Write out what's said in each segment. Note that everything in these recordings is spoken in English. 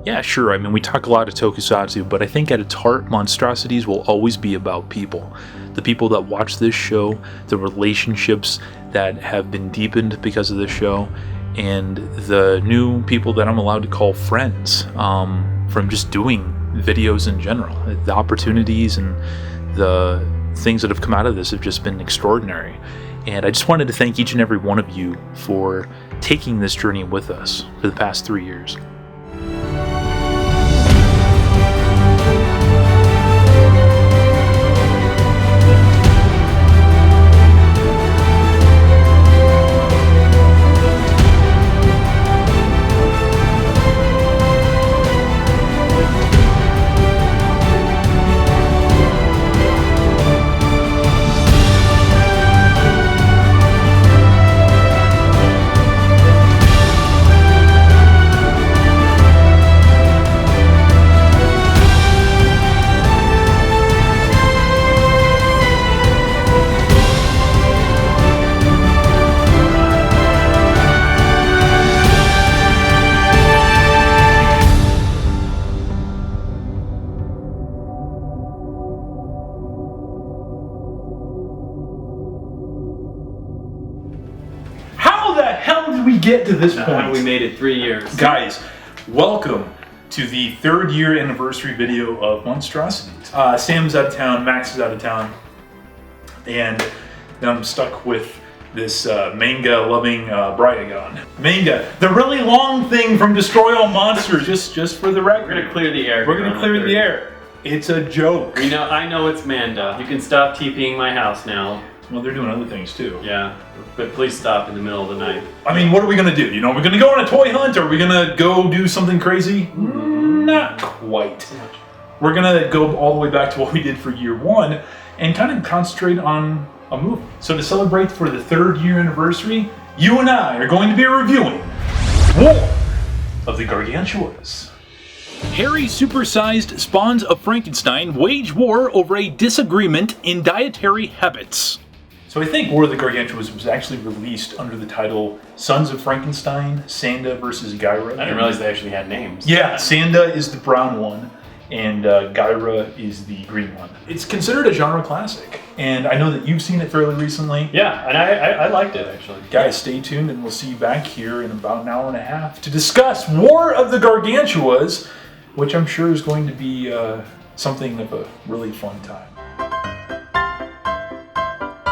Yeah, sure, I mean, we talk a lot of tokusatsu, but I think at its heart, Monstrosities will always be about people. The people that watch this show, the relationships that have been deepened because of this show, and the new people that I'm allowed to call friends from just doing videos in general. The opportunities and the things that have come out of this have just been extraordinary. And I just wanted to thank each and every one of you for taking this journey with us for the past 3 years. Get to this point. We made it 3 years. Guys, welcome to the 3rd year anniversary video of Monstrosities. Sam's out of town, Max is out of town, and I'm stuck with this manga-loving Bryagon. Manga, the really long thing from Destroy All Monsters, just for the record. We're gonna clear the air. We're gonna clear the air. It's a joke. I know it's Manda. You can stop TPing my house now. Well, they're doing other things too. Yeah, but please stop in the middle of the night. I mean, what are we gonna do? You know, we're gonna go on a toy hunt, or are we gonna go do something crazy? Not quite. We're gonna go all the way back to what we did for year 1 and kind of concentrate on a movie. So to celebrate for the 3rd year anniversary, you and I are going to be reviewing War of the Gargantuas. Hairy, supersized spawns of Frankenstein wage war over a disagreement in dietary habits. So I think War of the Gargantuas was actually released under the title Sons of Frankenstein, Sanda versus Gaira. I didn't realize they actually had names. Yeah, Sanda is the brown one, and Gaira is the green one. It's considered a genre classic, and I know that you've seen it fairly recently. Yeah, and I liked it actually. Guys, stay tuned, and we'll see you back here in about an hour and a half to discuss War of the Gargantuas, which I'm sure is going to be something of a really fun time.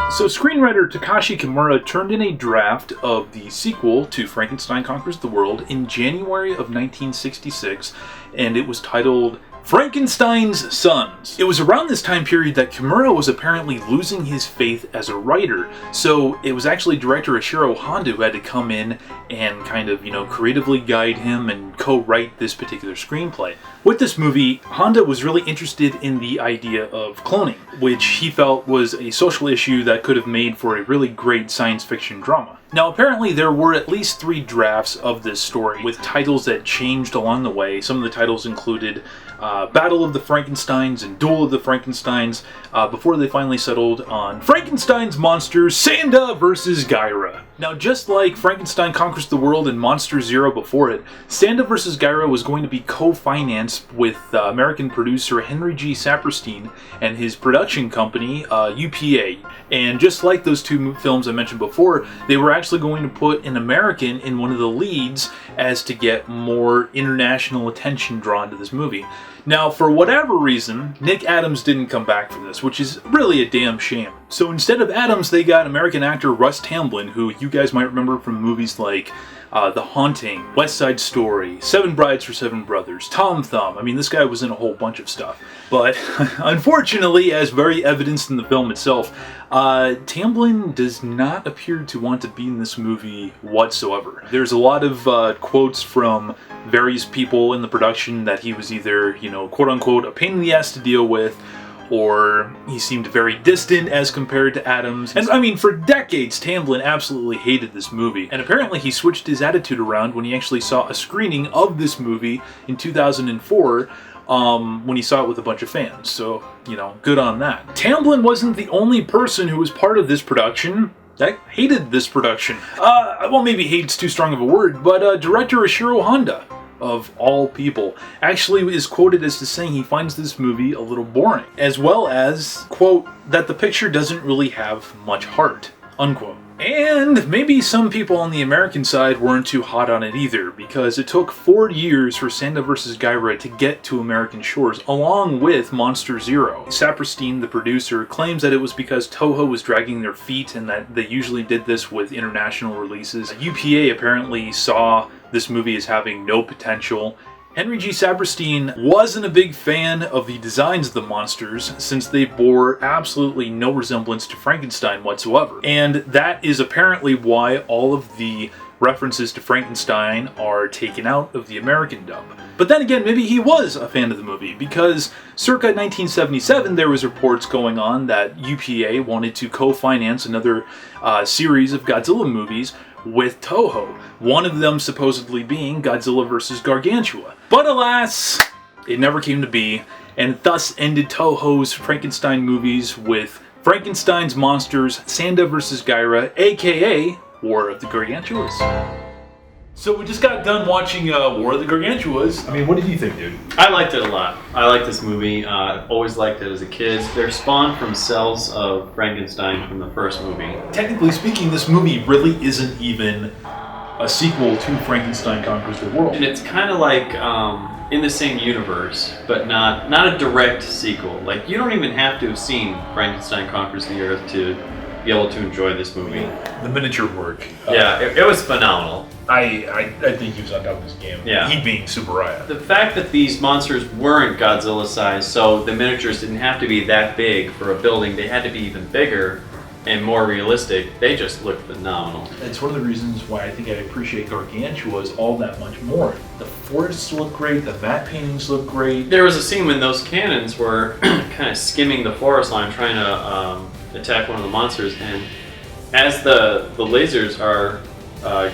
So screenwriter Takashi Kimura turned in a draft of the sequel to Frankenstein Conquers the World in January of 1966, and it was titled Frankenstein's Sons. It was around this time period that Kimura was apparently losing his faith as a writer, so it was actually director Ishiro Honda who had to come in and kind of, creatively guide him and co-write this particular screenplay. With this movie, Honda was really interested in the idea of cloning, which he felt was a social issue that could have made for a really great science fiction drama. Now, apparently there were at least 3 drafts of this story, with titles that changed along the way. Some of the titles included Battle of the Frankensteins and Duel of the Frankensteins, before they finally settled on Frankenstein's monsters, Sanda versus Gaira. Now, just like Frankenstein Conquers the World and Monster Zero before it, Sanda vs. Gaira was going to be co-financed with American producer Henry G. Saperstein and his production company, UPA. And just like those 2 films I mentioned before, they were actually going to put an American in one of the leads as to get more international attention drawn to this movie. Now, for whatever reason, Nick Adams didn't come back for this, which is really a damn shame. So instead of Adams, they got American actor Russ Tamblyn, who you guys might remember from movies like The Haunting, West Side Story, 7 Brides for 7 Brothers, Tom Thumb. I mean, this guy was in a whole bunch of stuff. But unfortunately, as very evidenced in the film itself, Tamblyn does not appear to want to be in this movie whatsoever. There's a lot of quotes from various people in the production that he was either, quote-unquote, a pain in the ass to deal with, or he seemed very distant as compared to Adams. And I mean, for decades, Tamblyn absolutely hated this movie. And apparently he switched his attitude around when he actually saw a screening of this movie in 2004, when he saw it with a bunch of fans. So, good on that. Tamblyn wasn't the only person who was part of this production that hated this production. Well, maybe hate's too strong of a word, but director Ishiro Honda of all people, actually is quoted as to saying he finds this movie a little boring, as well as, quote, that the picture doesn't really have much heart, unquote. And maybe some people on the American side weren't too hot on it either, because it took 4 years for Sanda vs. Gaira to get to American shores, along with Monster Zero. Saperstein, the producer, claims that it was because Toho was dragging their feet and that they usually did this with international releases. UPA apparently saw this movie as having no potential. Henry G. Saperstein wasn't a big fan of the designs of the monsters since they bore absolutely no resemblance to Frankenstein whatsoever. And that is apparently why all of the references to Frankenstein are taken out of the American dub. But then again, maybe he was a fan of the movie, because circa 1977 there was reports going on that UPA wanted to co-finance another series of Godzilla movies with Toho, one of them supposedly being Godzilla vs. Gargantua. But alas, it never came to be, and thus ended Toho's Frankenstein movies with Frankenstein's Monsters, Sanda vs. Gaira, aka War of the Gargantuas. So we just got done watching War of the Gargantuas. I mean, what did you think, dude? I liked it a lot. I liked this movie. Always liked it as a kid. They're spawned from cells of Frankenstein from the first movie. Technically speaking, this movie really isn't even a sequel to Frankenstein Conquers the World. And it's kind of like in the same universe, but not a direct sequel. Like, you don't even have to have seen Frankenstein Conquers the Earth to be able to enjoy this movie. The miniature work. Yeah, it was phenomenal. I think he was on top of his game. Yeah. He being Subaraya. The fact that these monsters weren't Godzilla size, so the miniatures didn't have to be that big for a building, they had to be even bigger and more realistic. They just looked phenomenal. It's one of the reasons why I think I appreciate Gargantuas all that much more. The forests look great, the matte paintings look great. There was a scene when those cannons were kind of skimming the forest line trying to attack one of the monsters, and as the lasers are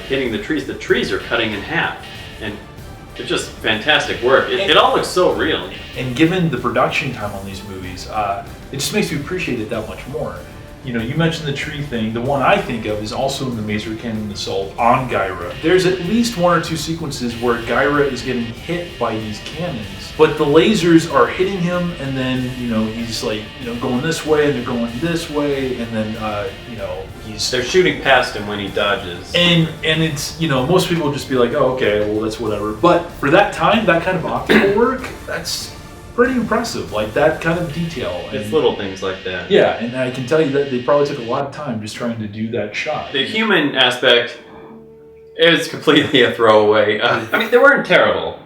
hitting the trees are cutting in half, and it's just fantastic work. It all looks so real. And given the production time on these movies, it just makes me appreciate it that much more. You know, you mentioned the tree thing. The one I think of is also in the Maser Cannon Assault on Gaira. There's at least 1 or 2 sequences where Gaira is getting hit by these cannons, but the lasers are hitting him, and then, you know, he's like, you know, going this way, and they're going this way, and then, you know, they're shooting past him when he dodges. And it's, you know, most people would just be like, oh, okay, well, that's whatever. But for that time, that kind of optical work, that's pretty impressive, like that kind of detail. It's little things like that. Yeah, and I can tell you that they probably took a lot of time just trying to do that shot. The human aspect is completely a throwaway. I mean, they weren't terrible,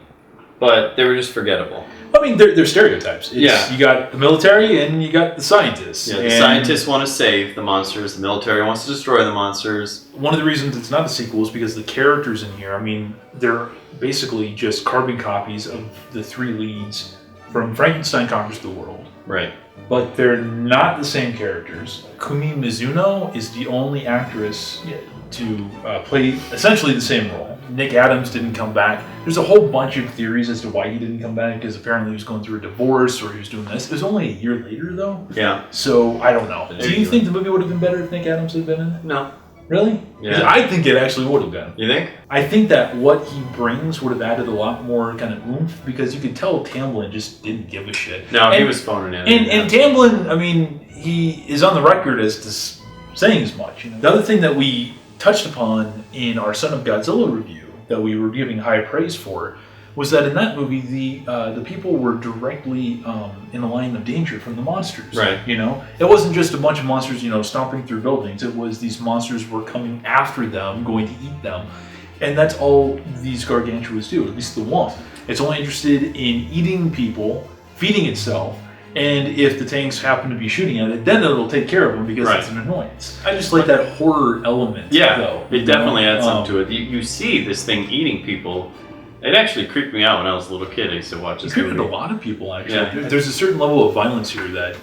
but they were just forgettable. I mean, they're stereotypes. Yeah. You got the military and you got the scientists. Yeah, the scientists want to save the monsters, the military wants to destroy the monsters. One of the reasons it's not a sequel is because the characters in here, I mean, they're basically just carbon copies of the 3 leads from Frankenstein Conquers the World. Right. But they're not the same characters. Kumi Mizuno is the only actress to play essentially the same role. Nick Adams didn't come back. There's a whole bunch of theories as to why he didn't come back, because apparently he was going through a divorce or he was doing this. It was only a year later, though. Yeah. So, I don't know. Do you think the movie would have been better if Nick Adams had been in it? No. Really? Yeah. I think it actually would have been. You think? I think that what he brings would have added a lot more kind of oomph, because you could tell Tamblyn just didn't give a shit. No, he was phoning it in. And Tamblyn, I mean, he is on the record as to saying as much. You know? The other thing that we touched upon in our Son of Godzilla review that we were giving high praise for was that in that movie the people were directly in a line of danger from the monsters. Right. You know, it wasn't just a bunch of monsters, you know, stomping through buildings. It was these monsters were coming after them, going to eat them, and that's all these Gargantuas do. At least the one. It's only interested in eating people, feeding itself, and if the tanks happen to be shooting at it, then it'll take care of them because it's an annoyance. I just like that horror element. Yeah, though, it definitely adds something to it. You see this thing eating people. It actually creeped me out when I was a little kid. I used to watch this movie. It creeped a lot of people, actually. Yeah. There's a certain level of violence here that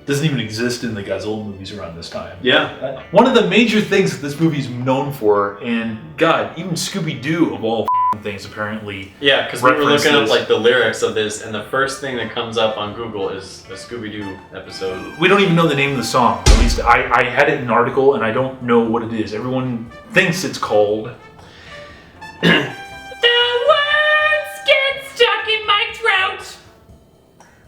doesn't even exist in the Godzilla movies around this time. Yeah. One of the major things that this movie's known for, and God, even Scooby-Doo of all things apparently. Yeah, because we were looking up like the lyrics of this, and the first thing that comes up on Google is a Scooby-Doo episode. We don't even know the name of the song. At least I had it in an article, and I don't know what it is. Everyone thinks it's called The words get stuck in my throat.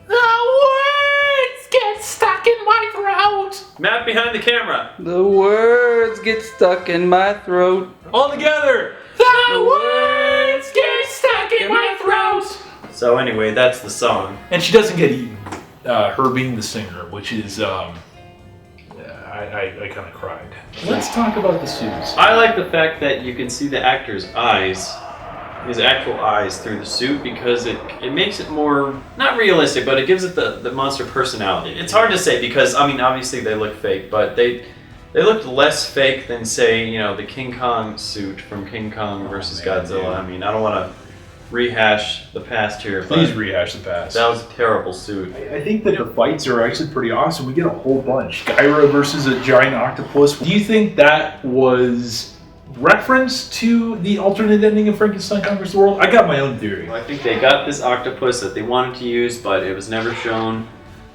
The words get stuck in my throat. Matt behind the camera. The words get stuck in my throat. All together. The words get stuck in my throat. So anyway, that's the song. And she doesn't get eaten. Her being the singer, which is, I kind of cried. Let's talk about the suits. I like the fact that you can see the actor's eyes, his actual eyes through the suit, because it makes it more, not realistic, but it gives it the monster personality. It's hard to say because, I mean, obviously they look fake, but they looked less fake than, say, you know, the King Kong suit from King Kong versus Godzilla. Yeah. I mean, I don't want to rehash the past here. Please but rehash the past. that was a terrible suit. I think that the fights are actually pretty awesome. We get a whole bunch. Gaira versus a giant octopus. Do you think that was reference to the alternate ending of Frankenstein Conquers the World? I got my own theory. I think they got this octopus that they wanted to use, but it was never shown.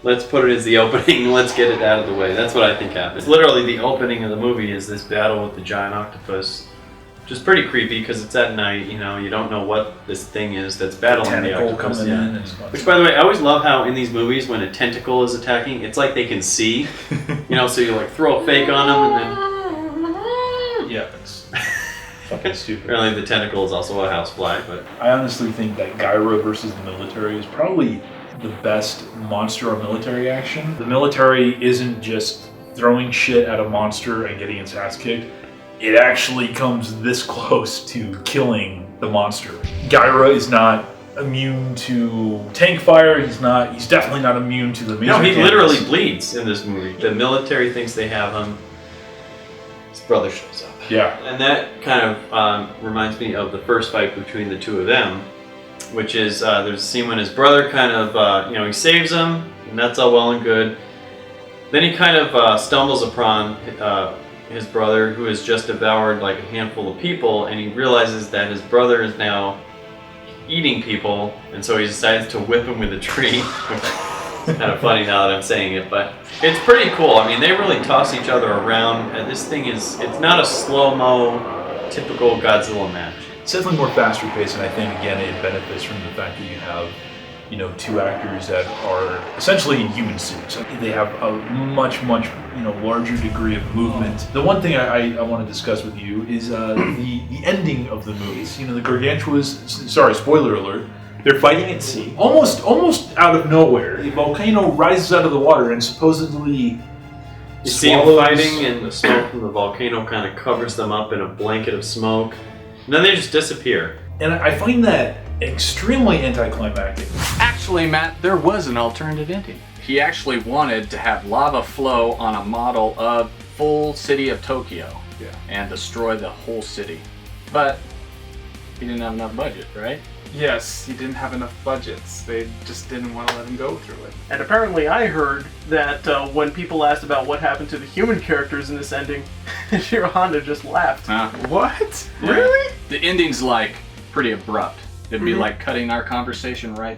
Let's put it as the opening, let's get it out of the way. That's what I think happened. It's literally the opening of the movie is this battle with the giant octopus. Which is pretty creepy because it's at night, you know, you don't know what this thing is that's battling the octopus. Coming Yeah. in and Which, by the way, I always love how in these movies when a tentacle is attacking, it's like they can see, you know, so you like throw a fake on them and then... yeah, it's fucking stupid. Apparently the tentacle is also a housefly, but... I honestly think that Gaira versus the military is probably the best monster or military action. The military isn't just throwing shit at a monster and getting its ass kicked. It actually comes this close to killing the monster. Gaira is not immune to tank fire. He's definitely not immune to the laser No, he cannons. literally bleeds in this movie. The military thinks they have him. His brother shows up. Yeah. And that kind of reminds me of the first fight between the two of them, which is there's a scene when his brother kind of, you know, he saves him, and that's all well and good. Then he kind of stumbles upon his brother, who has just devoured like a handful of people, and he realizes that his brother is now eating people, and so he decides to whip him with a tree. It's kind of funny now that I'm saying it, but it's pretty cool. I mean, they really toss each other around, and this thing is, it's not a slow-mo, typical Godzilla match. It's definitely more faster paced, and I think, again, it benefits from the fact that you have, you know, two actors that are essentially in human suits. They have a much, you know, larger degree of movement. The one thing I want to discuss with you is the ending of the movies. You know, the Gargantuas, sorry, spoiler alert, they're fighting at sea. Almost out of nowhere, a volcano rises out of the water and supposedly You see them fighting, and the smoke from the volcano kind of covers them up in a blanket of smoke. And then they just disappear. And I find that extremely anticlimactic. Actually, Matt, there was an alternative ending. He actually wanted to have lava flow on a model of full city of Tokyo and destroy the whole city. But he didn't have enough budget, right? Yes, he didn't have enough budgets. They just didn't want to let him go through it. And apparently I heard that when people asked about what happened to the human characters in this ending, Shiro Honda just laughed. What? Yeah. Really? The ending's like pretty abrupt. It'd be like cutting our conversation right.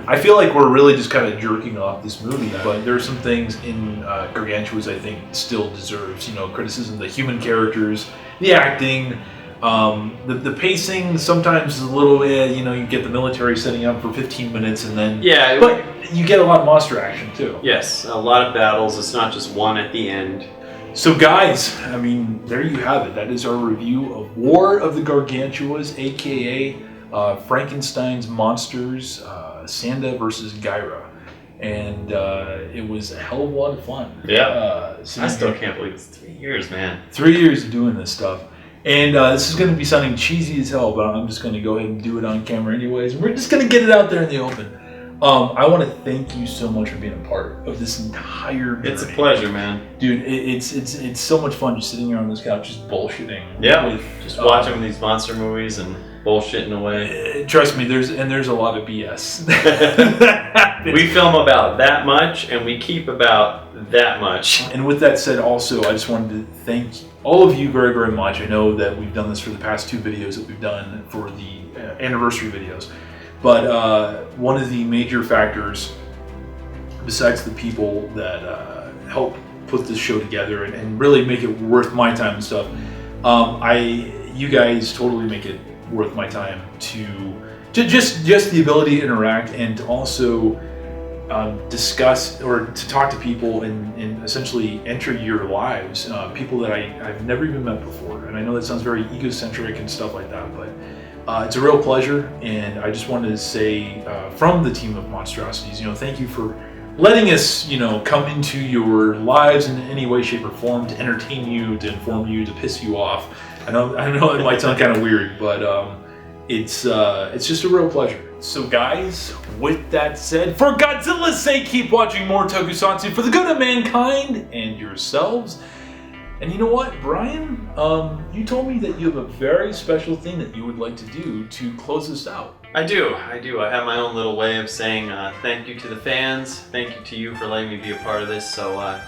I feel like we're really just kind of jerking off this movie, but there are some things in Gargantuas I think still deserves, you know, criticism. The human characters, the acting, the pacing sometimes is a little, you know, you get the military setting up for 15 minutes and then... Yeah. But you get a lot of monster action too. Yes, a lot of battles. It's not just one at the end. So guys, I mean, there you have it. That is our review of War of the Gargantuas, aka Frankenstein's monsters, Sanda versus Gaira. And it was a hell of a lot of fun. Yeah. I still can't believe it's 3 years, man. 3 years of doing this stuff. And this is going to be sounding cheesy as hell, but I'm just going to go ahead and do it on camera anyways. We're just going to get it out there in the open. I want to thank you so much for being a part of this entire journey. It's a pleasure, man. Dude, it's so much fun just sitting here on this couch just bullshitting. Yeah, just watching these monster movies and bullshitting away. Trust me, there's a lot of BS. We film about that much, and we keep about that much. And with that said, also, I just wanted to thank all of you very, very much. I know that we've done this for the past 2 videos that we've done for the anniversary videos. But one of the major factors, besides the people that help put this show together and really make it worth my time and stuff. You guys totally make it worth my time to just the ability to interact and to also discuss or to talk to people and essentially enter your lives, people that I've never even met before. And I know that sounds very egocentric and stuff like that, but it's a real pleasure. And I just wanted to say from the team of Monstrosities, thank you for letting us, come into your lives in any way, shape, or form to entertain you, to inform you, to piss you off. I know it might sound kind of weird, but it's just a real pleasure. So guys, with that said, for Godzilla's sake, keep watching more Tokusatsu for the good of mankind and yourselves. And you know what, Brian? You told me that you have a very special thing that you would like to do to close this out. I do. I have my own little way of saying thank you to the fans. Thank you to you for letting me be a part of this. So,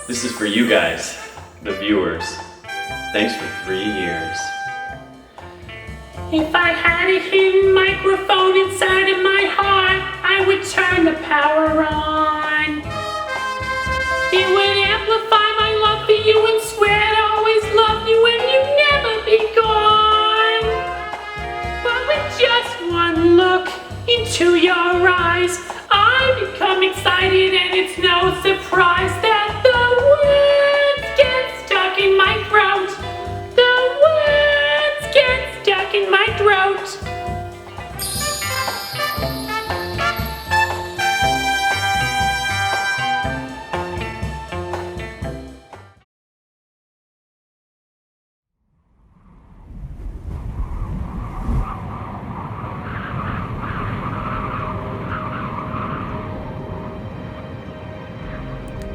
this is for you guys, the viewers. Thanks for 3 years. If I had a hidden microphone inside of my heart, I would turn the power on. It would amplify my love for you and swear I'd always love you and you'd never be gone. But with just one look into your eyes, I become excited and it's no surprise that the words get stuck in my throat. The words get stuck in my throat.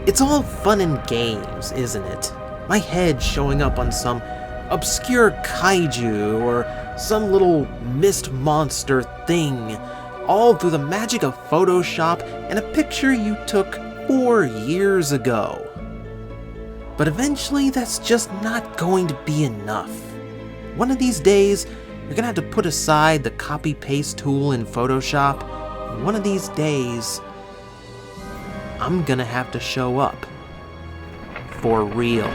It's all fun and games, isn't it? My head showing up on some obscure kaiju or some little mist monster thing, all through the magic of Photoshop and a picture you took 4 years ago. But eventually that's just not going to be enough. One of these days, you're gonna have to put aside the copy-paste tool in Photoshop, and one of these days, I'm gonna have to show up. For real.